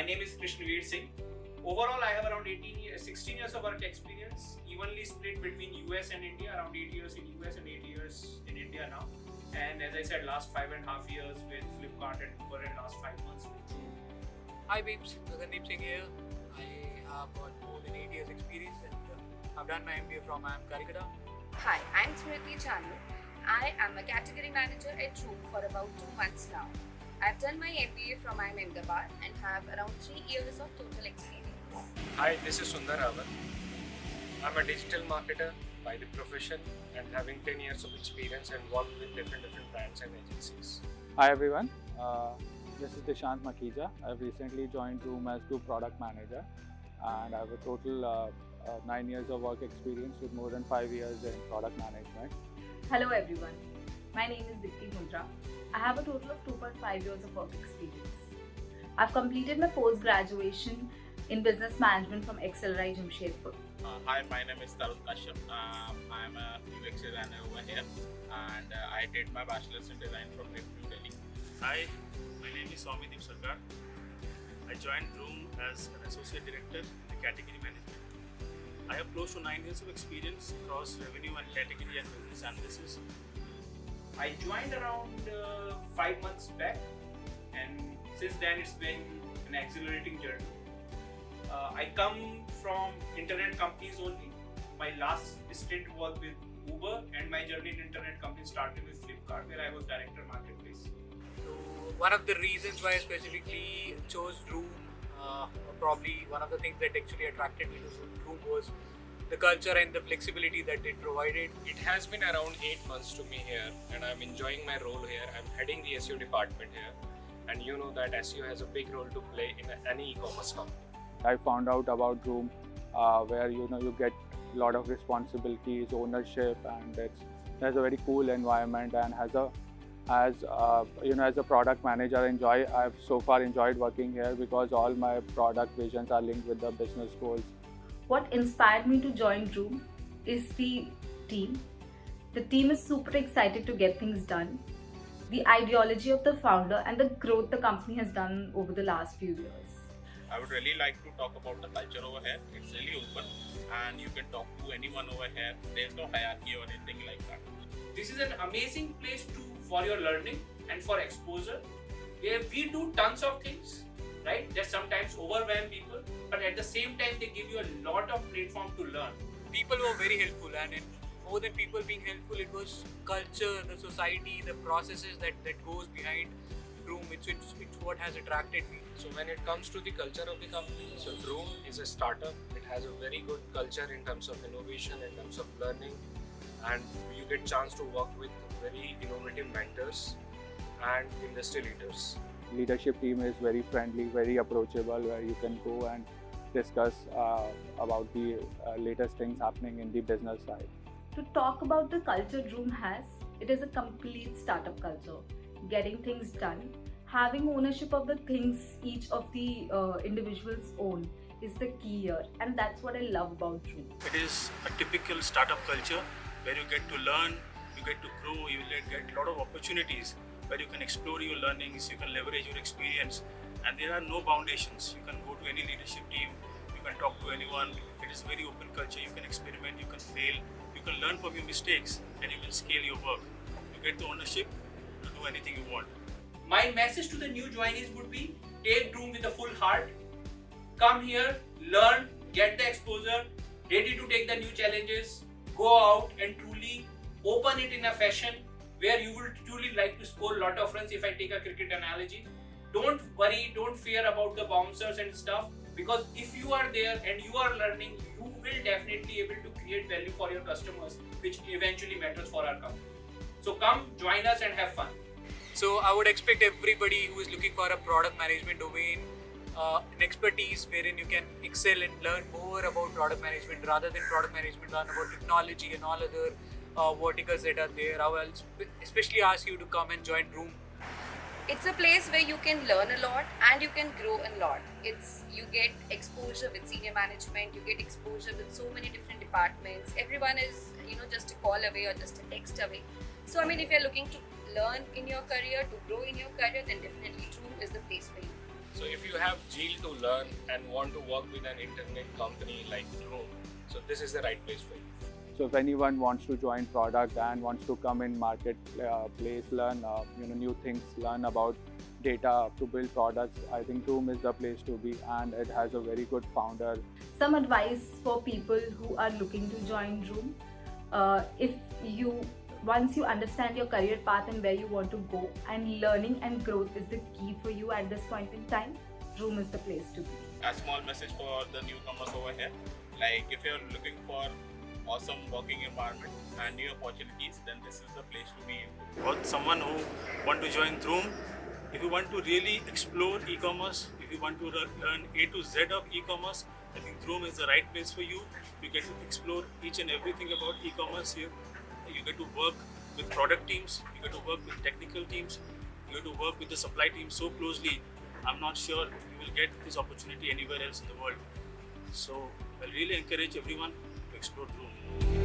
name is Krishnveer Singh. Overall, I have around 16 years of work experience, evenly split between US and India, around 8 years in US and 8 years in India now. And as I said, last 5.5 years with Flipkart and Uber, and last 5 months with Zoom. Hi peeps, Gagandeep Singh here. I have got more than 8 years experience and I've done my MBA from IIM Calcutta. Hi, I'm Smriti Chanu. I am a category manager at Zoom for about 2 months now. I've done my MBA from IIM Ahmedabad and have around 3 years of total experience. Hi, this is Sundar Ravan. I'm a digital marketer by the profession and having 10 years of experience and worked with different brands and agencies. Hi everyone, this is Dishant Makhija. I've recently joined Room as Group Product Manager and I have a total 9 years of work experience with more than 5 years in product management. Hello everyone, my name is Dipti Mundra. I have a total of 2.5 years of work experience. I've completed my post-graduation in business management from XLRI Jamshedpur. Hi, my name is Tarun Kashyap. I'm a UX designer over here and I did my bachelor's in design from New Delhi. Hi, my name is Swamideep Sarkar. I joined Room as an associate director in the category management. I have close to 9 years of experience across revenue and category and business analysis. I joined around 5 months back, and since then it's been an exhilarating journey. I come from internet companies only. My last stint was with Uber, and my journey in internet companies started with Flipkart, where I was director marketplace. So one of the reasons why I specifically chose Room, probably one of the things that actually attracted me to Room was the culture and the flexibility that it provided. It has been around 8 months to me here and I'm enjoying my role here. I'm heading the SEO department here, and you know that SEO has a big role to play in any e-commerce company. I found out about Room where you get a lot of responsibilities, ownership, and it has a very cool environment and as a product manager I've so far enjoyed working here because all my product visions are linked with the business goals. What inspired me to join Room is the team. The team is super excited to get things done. The ideology of the founder and the growth the company has done over the last few years. I would really like to talk about the culture over here. It's really open and you can talk to anyone over here. There's no hierarchy or anything like that. This is an amazing place for your learning and for exposure, where we do tons of things, right, that sometimes overwhelm people, but at the same time they give you a lot of platform to learn. People were very helpful, and more than people being helpful, it was culture, the society, the processes that goes behind Room. It's what has attracted me. So when it comes to the culture of the company, so Room is a startup. It has a very good culture in terms of innovation, in terms of learning, and you get chance to work with very innovative mentors and industry leaders. Leadership team is very friendly, very approachable, where you can go and discuss about the latest things happening in the business side. To talk about the culture Room has, it is a complete startup culture. Getting things done, having ownership of the things each of the individuals own is the key here, and that's what I love about Room. It is a typical startup culture where you get to learn, you get to grow, you will get a lot of opportunities where you can explore your learnings, you can leverage your experience, and there are no foundations. You can go to any leadership team, you can talk to anyone. It is a very open culture. You can experiment, you can fail, you can learn from your mistakes, and you can scale your work. You get the ownership to do anything you want. My message to the new joinees would be: take Room with a full heart. Come here, learn, get the exposure, ready to take the new challenges, go out and truly open it in a fashion where you will truly like to score a lot of runs. If I take a cricket analogy, don't worry, don't fear about the bouncers and stuff, because if you are there and you are learning, you will definitely able to create value for your customers, which eventually matters for our company. So come, join us and have fun. So I would expect everybody who is looking for a product management domain, an expertise wherein you can excel and learn more about product management rather than product management, learn about technology and all other verticals that are there. I will especially ask you to come and join Room. It's a place where you can learn a lot and you can grow a lot. You get exposure with senior management, you get exposure with so many different departments. Everyone is, just a call away or just a text away. So if you're looking to learn in your career, to grow in your career, then definitely Room is the place for you. So if you have zeal to learn and want to work with an internet company like Droom, so this is the right place for you. So if anyone wants to join product and wants to come in market place, learn new things, learn about data to build products, I think Droom is the place to be, and it has a very good founder. Some advice for people who are looking to join Droom. Once you understand your career path and where you want to go, and learning and growth is the key for you at this point in time, Droom is the place to be. A small message for the newcomers over here. Like if you're looking for awesome working environment and new opportunities, then this is the place to be in. For someone who want to join Droom, if you want to really explore e-commerce, if you want to learn A to Z of e-commerce, I think Droom is the right place for you. You get to explore each and everything about e-commerce here. You get to work with product teams, you get to work with technical teams, you get to work with the supply team so closely. I'm not sure you will get this opportunity anywhere else in the world. So I really encourage everyone to explore Droom.